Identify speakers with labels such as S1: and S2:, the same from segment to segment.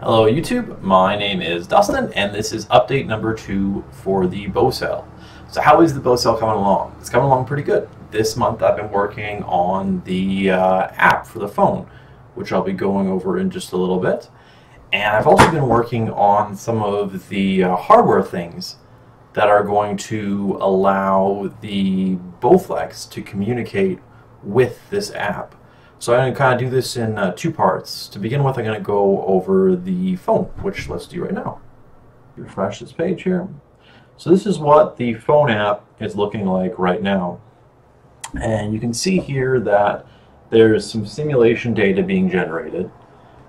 S1: Hello YouTube, my name is Dustin and this is update number 2 for the BowCell. So how is the BowCell coming along? It's coming along pretty good. This month I've been working on the app for the phone, which I'll be going over in just a little bit. And I've also been working on some of the hardware things that are going to allow the bowflex to communicate with this app. So I'm going to kind of do this in two parts. To begin with, I'm going to go over the phone, which let's do right now. Refresh this page here. So this is what the phone app is looking like right now. And you can see here that there's some simulation data being generated.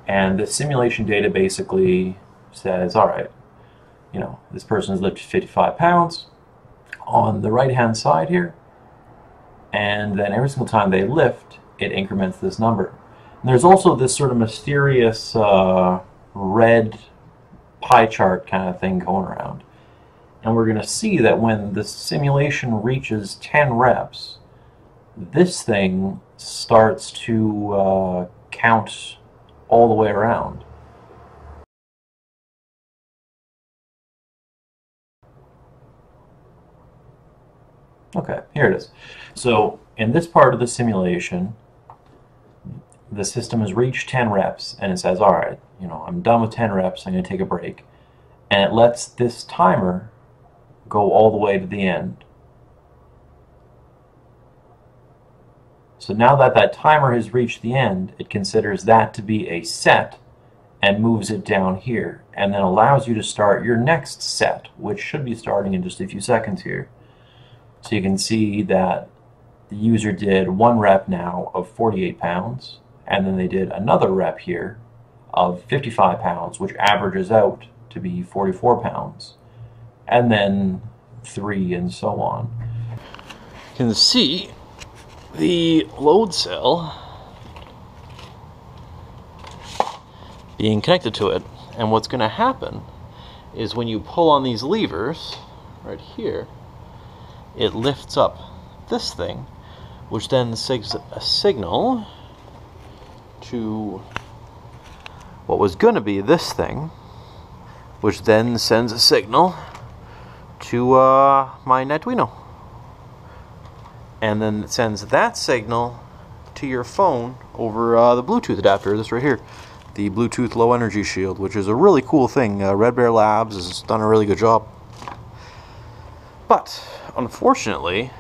S1: And the simulation data basically says, all right, you know, this person has lifted 55 pounds on the right-hand side here. And then every single time they lift, it increments this number. And there's also this sort of mysterious red pie chart kind of thing going around. And we're going to see that when the simulation reaches 10 reps, this thing starts to count all the way around. Okay, here it is. So in this part of the simulation, the system has reached 10 reps and it says, all right, you know, I'm done with 10 reps, I'm going to take a break. And it lets this timer go all the way to the end. So now that that timer has reached the end, it considers that to be a set and moves it down here, and then allows you to start your next set, which should be starting in just a few seconds here. So you can see that the user did one rep now of 48 pounds, and then they did another rep here of 55 pounds, which averages out to be 44 pounds, and then 3 and so on. You can see the load cell being connected to it, and what's going to happen is when you pull on these levers right here, it lifts up this thing, which then sends a signal to what was going to be this thing, which then sends a signal to my Arduino. And then it sends that signal to your phone over the Bluetooth adapter, this right here, the Bluetooth Low Energy Shield, which is a really cool thing. Red Bear Labs has done a really good job. But unfortunately,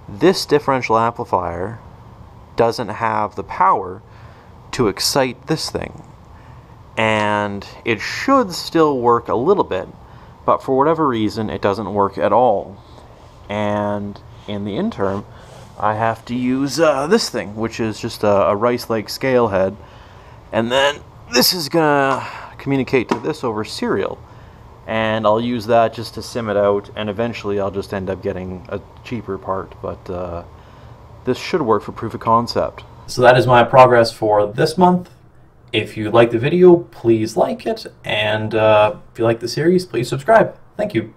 S1: this differential amplifier doesn't have the power to excite this thing. And it should still work a little bit, but for whatever reason, it doesn't work at all. And in the interim, I have to use this thing, which is just a rice-like scale head. And then this is going to communicate to this over serial. And I'll use that just to sim it out, and eventually I'll just end up getting a cheaper part, but this should work for proof of concept. So that is my progress for this month. If you like the video, please like it, and if you like the series, please subscribe. Thank you.